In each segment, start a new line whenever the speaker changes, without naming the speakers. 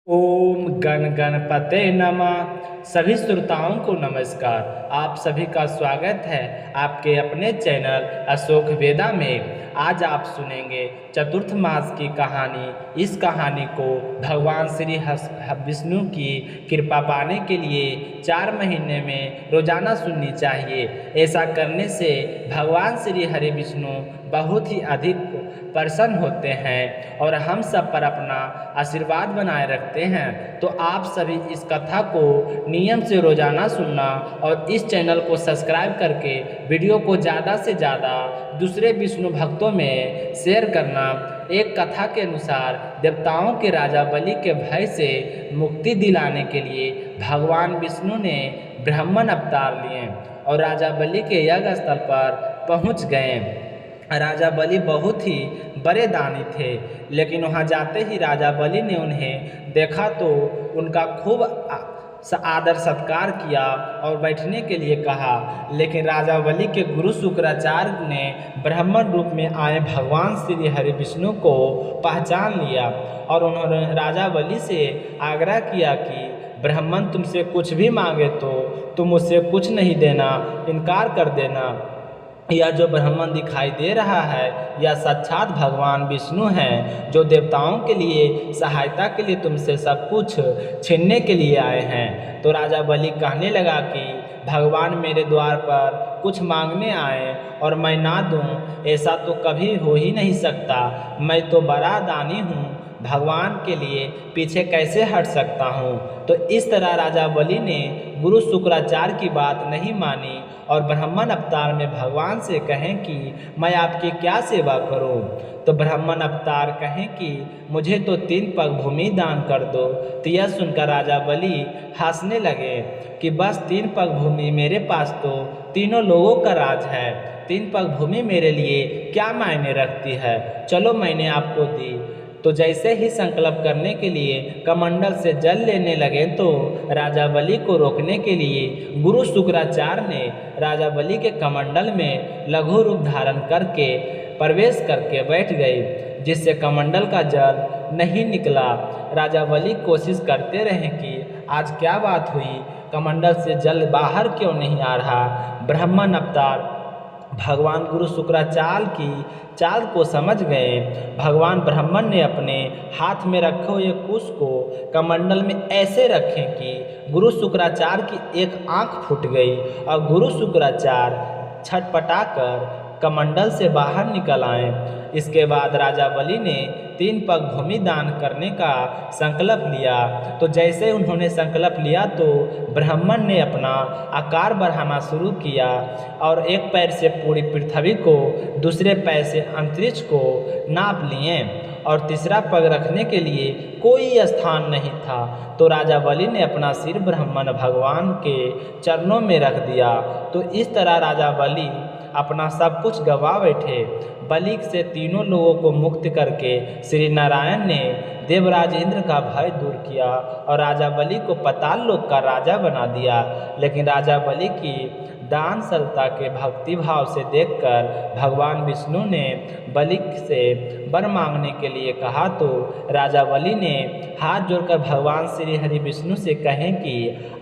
ओम गण गणपते नमः। सभी श्रोताओं को नमस्कार। आप सभी का स्वागत है आपके अपने चैनल अशोक वेदा में। आज आप सुनेंगे चतुर्थ मास की कहानी। इस कहानी को भगवान श्री विष्णु की कृपा पाने के लिए 4 महीने में रोजाना सुननी चाहिए। ऐसा करने से भगवान श्री हरि विष्णु बहुत ही अधिक प्रसन्न होते हैं और हम सब पर अपना आशीर्वाद बनाए रखते हैं। तो आप सभी इस कथा को नियम से रोजाना सुनना और इस चैनल को सब्सक्राइब करके वीडियो को ज़्यादा से ज़्यादा दूसरे विष्णु भक्तों में शेयर करना। एक कथा के अनुसार देवताओं के राजा बलि के भय से मुक्ति दिलाने के लिए भगवान विष्णु ने ब्राह्मण अवतार लिए और राजा बलि के यज्ञ स्थल पर पहुंच गए। राजा बलि बहुत ही बड़े दानी थे, लेकिन वहां जाते ही राजा बलि ने उन्हें देखा तो उनका खूब आदर सत्कार किया और बैठने के लिए कहा। लेकिन राजा बलि के गुरु शुक्राचार्य ने ब्राह्मण रूप में आए भगवान श्री हरि विष्णु को पहचान लिया और उन्होंने राजा बलि से आग्रह किया कि ब्राह्मण तुमसे कुछ भी मांगे तो तुम उससे कुछ नहीं देना, इनकार कर देना। यह जो ब्राह्मण दिखाई दे रहा है यह साक्षात भगवान विष्णु हैं, जो देवताओं के लिए सहायता के लिए तुमसे सब कुछ छीनने के लिए आए हैं। तो राजा बलि कहने लगा कि भगवान मेरे द्वार पर कुछ मांगने आए और मैं ना दूं, ऐसा तो कभी हो ही नहीं सकता। मैं तो बड़ा दानी हूँ, भगवान के लिए पीछे कैसे हट सकता हूँ। तो इस तरह राजा बलि ने गुरु शुक्राचार्य की बात नहीं मानी और ब्राह्मण अवतार में भगवान से कहें कि मैं आपकी क्या सेवा करूं। तो ब्राह्मण अवतार कहें कि मुझे तो 3 पग भूमि दान कर दो। तो यह सुनकर राजा बलि हंसने लगे कि बस 3 पग भूमि, मेरे पास तो तीनों लोगों का राज है। 3 पग भूमि मेरे लिए क्या मायने रखती है, चलो मैंने आपको दी। तो जैसे ही संकल्प करने के लिए कमंडल से जल लेने लगे तो राजा बलि को रोकने के लिए गुरु शुक्राचार्य ने राजा बलि के कमंडल में लघु रूप धारण करके प्रवेश करके बैठ गए, जिससे कमंडल का जल नहीं निकला। राजा बलि कोशिश करते रहे कि आज क्या बात हुई, कमंडल से जल बाहर क्यों नहीं आ रहा। ब्राह्मण अवतार भगवान गुरु शुक्राचार्य की चाल को समझ गए। भगवान ब्राह्मण ने अपने हाथ में रखे हुए कुश को कमंडल में ऐसे रखें कि गुरु शुक्राचार्य की एक आंख फूट गई और गुरु शुक्राचार्य छटपटाकर कमंडल से बाहर निकल आए। इसके बाद राजा बलि ने 3 पग भूमि दान करने का संकल्प लिया। तो जैसे उन्होंने संकल्प लिया तो ब्राह्मण ने अपना आकार बढ़ाना शुरू किया और एक पैर से पूरी पृथ्वी को, दूसरे पैर से अंतरिक्ष को नाप लिए और तीसरा पग रखने के लिए कोई स्थान नहीं था। तो राजा बलि ने अपना सिर ब्राह्मण भगवान के चरणों में रख दिया। तो इस तरह राजा बलि अपना सब कुछ गवा बैठे। बलि से तीनों लोगों को मुक्त करके श्री नारायण ने देवराज इंद्र का भय दूर किया और राजा बलि को पाताल लोक का राजा बना दिया। लेकिन राजा बलि की दानशलता के भक्ति भाव से देखकर भगवान विष्णु ने बलि से वर मांगने के लिए कहा। तो राजा बलि ने हाथ जोड़कर भगवान श्री हरि विष्णु से कहें कि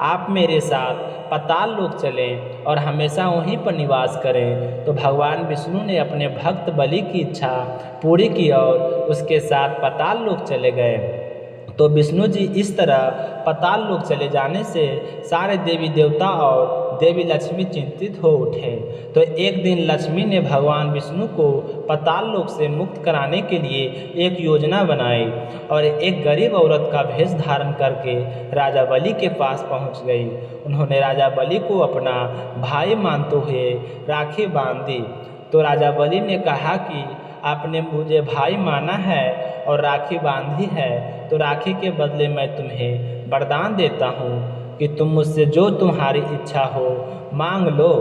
आप मेरे साथ पाताल लोक चलें और हमेशा वहीं पर निवास करें। तो भगवान विष्णु ने अपने भक्त बलि की इच्छा पूरी की और उसके साथ पाताल लोक चले गए। तो विष्णु जी इस तरह पाताल लोक चले जाने से सारे देवी देवता और देवी लक्ष्मी चिंतित हो उठे। तो एक दिन लक्ष्मी ने भगवान विष्णु को पाताल लोक से मुक्त कराने के लिए एक योजना बनाई और एक गरीब औरत का भेष धारण करके राजा बलि के पास पहुंच गई। उन्होंने राजा बलि को अपना भाई मानते हुए राखी बांध दी। तो राजा बलि ने कहा कि आपने मुझे भाई माना है और राखी बांधी है, तो राखी के बदले मैं तुम्हें वरदान देता हूँ कि तुम मुझसे जो तुम्हारी इच्छा हो मांग लो।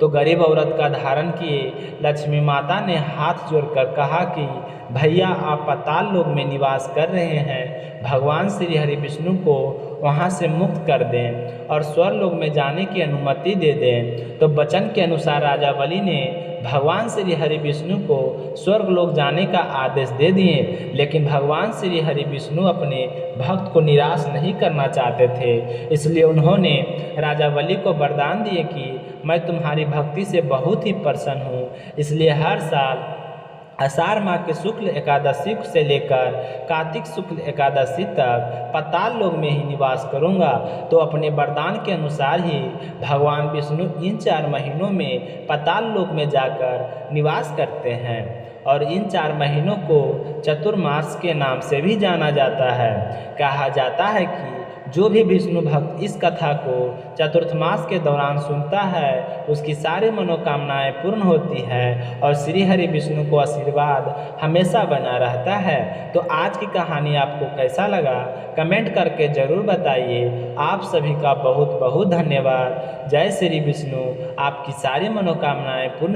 तो गरीब औरत का धारण किए लक्ष्मी माता ने हाथ जोड़कर कहा कि भैया आप पाताल लोक में निवास कर रहे हैं, भगवान श्री हरि विष्णु को वहाँ से मुक्त कर दें और स्वर्ग लोक में जाने की अनुमति दे दें। तो वचन के अनुसार राजा बलि ने भगवान श्री हरि विष्णु को स्वर्ग लोक जाने का आदेश दे दिए, लेकिन भगवान श्री हरि विष्णु अपने भक्त को निराश नहीं करना चाहते थे। इसलिए उन्होंने राजा बलि को वरदान दिए कि मैं तुम्हारी भक्ति से बहुत ही प्रसन्न हूँ, इसलिए हर साल आषाढ़ माह के शुक्ल एकादशी से लेकर कार्तिक शुक्ल एकादशी तक पाताल लोक में ही निवास करूंगा। तो अपने वरदान के अनुसार ही भगवान विष्णु इन 4 महीनों में पाताल लोक में जाकर निवास करते हैं और इन 4 महीनों को चतुर्मास के नाम से भी जाना जाता है। कहा जाता है कि जो भी विष्णु भक्त इस कथा को चतुर्थ मास के दौरान सुनता है उसकी सारी मनोकामनाएं पूर्ण होती है और श्री हरि विष्णु को आशीर्वाद हमेशा बना रहता है। तो आज की कहानी आपको कैसा लगा कमेंट करके ज़रूर बताइए। आप सभी का बहुत बहुत धन्यवाद। जय श्री विष्णु। आपकी सारी मनोकामनाएं पूर्ण